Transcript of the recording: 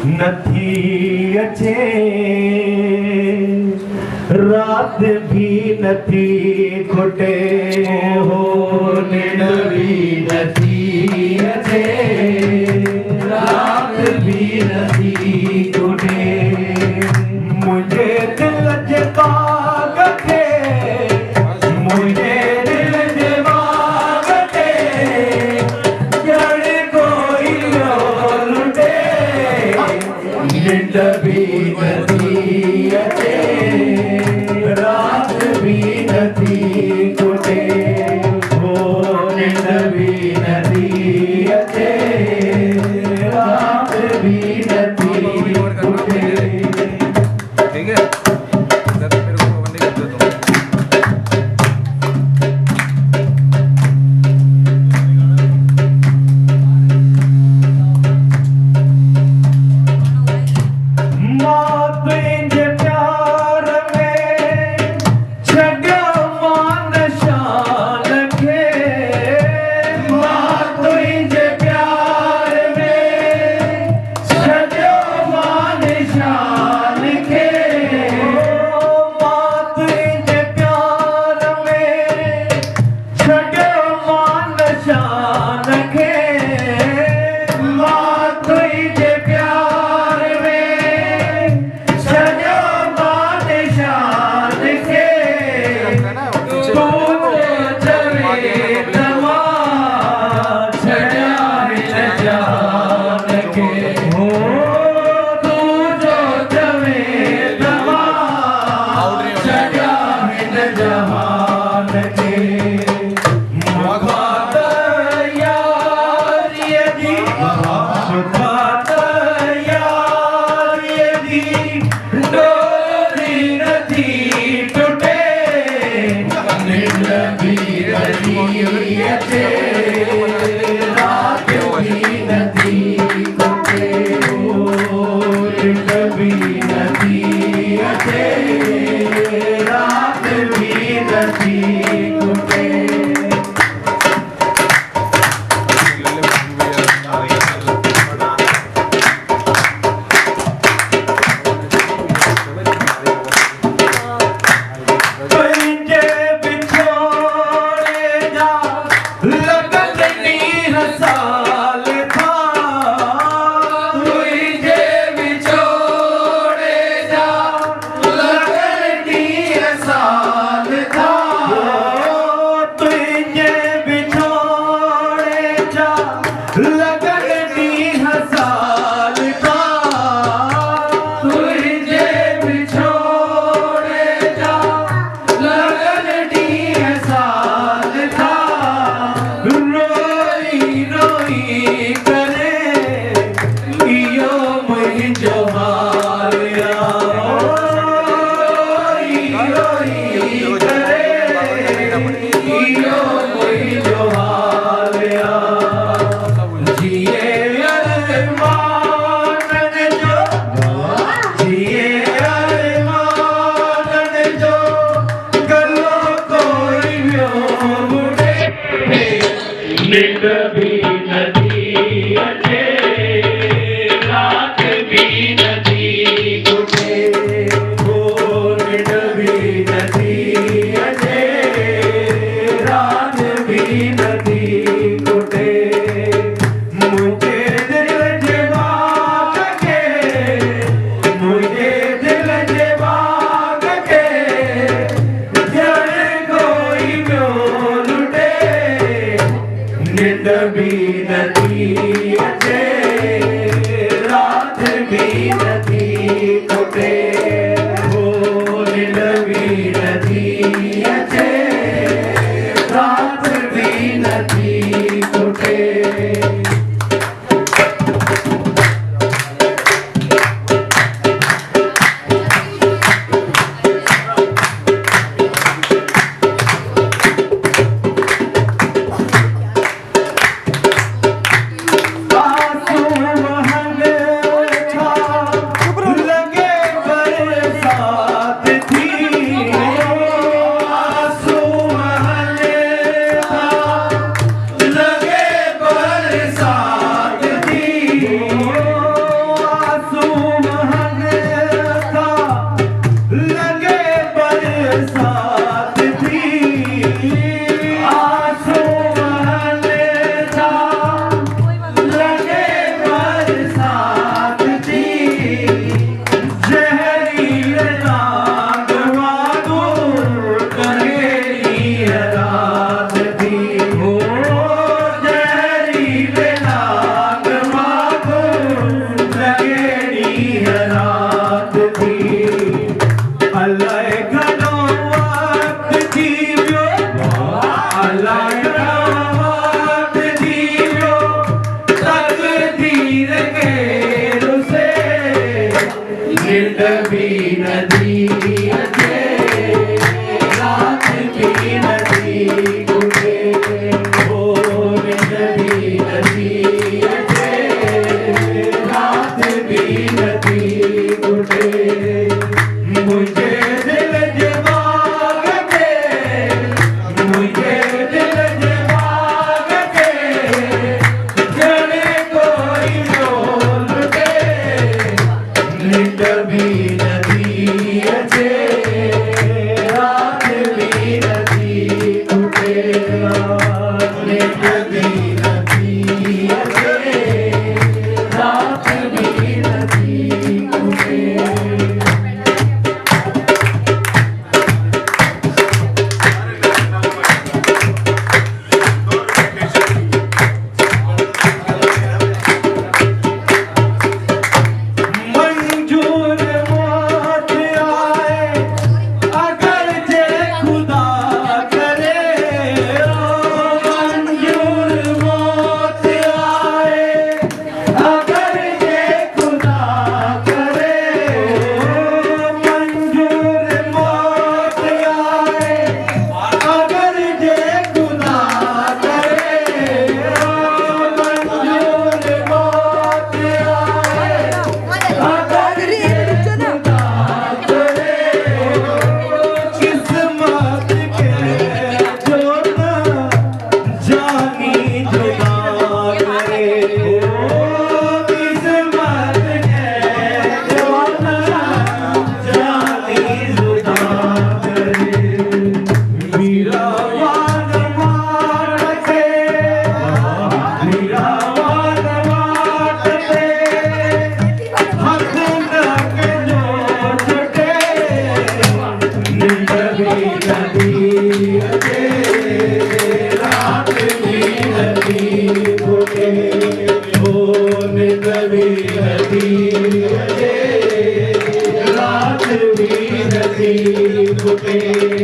નથી અચે રાત ભી નથી ખોટે હો નિડવી નથી અચે રાત ભી નથી ખોટે મુझे दिल जगागते मुझे दिल जगागते जड़ कोई लुटे निंद भी नहीं अचे रात भी नहीं खुटे हो निंद भी नहीं अचे रात भी नहीं खुटे ठीक है इधर मेरे को बंदी कर दो तुम रात भी नदी भी नदी अचे रात भी नदी गुटे ओ निंड भी नदी अचे रात भी नदी गुटे मुझे दिल जवाग के मुझे दिल जवाग के जड़े कोई बोल के निंड भी नदी अचे रात भी नदी गुटे निंड भी नदी अचे रात भी नदी गुटे मंजूर मौत आए अगर जे खुदा करे मंजूर मौत आए अगर जे खुदा करे मंजूर मौत आए अगर जे खुदा करे मंजूर मौत आए अगर ये खुदा करे किस्मत के जो ना जानी जुदा करे किस्मत के जो ना जानी जुदा करे मेरा वान मार के मेरा वान मार के हाथ लग जो छुटे निंद भी नदी अचे रात भी नदी गुटे ओ निंद भी नदी अचे रात भी नदी गुटे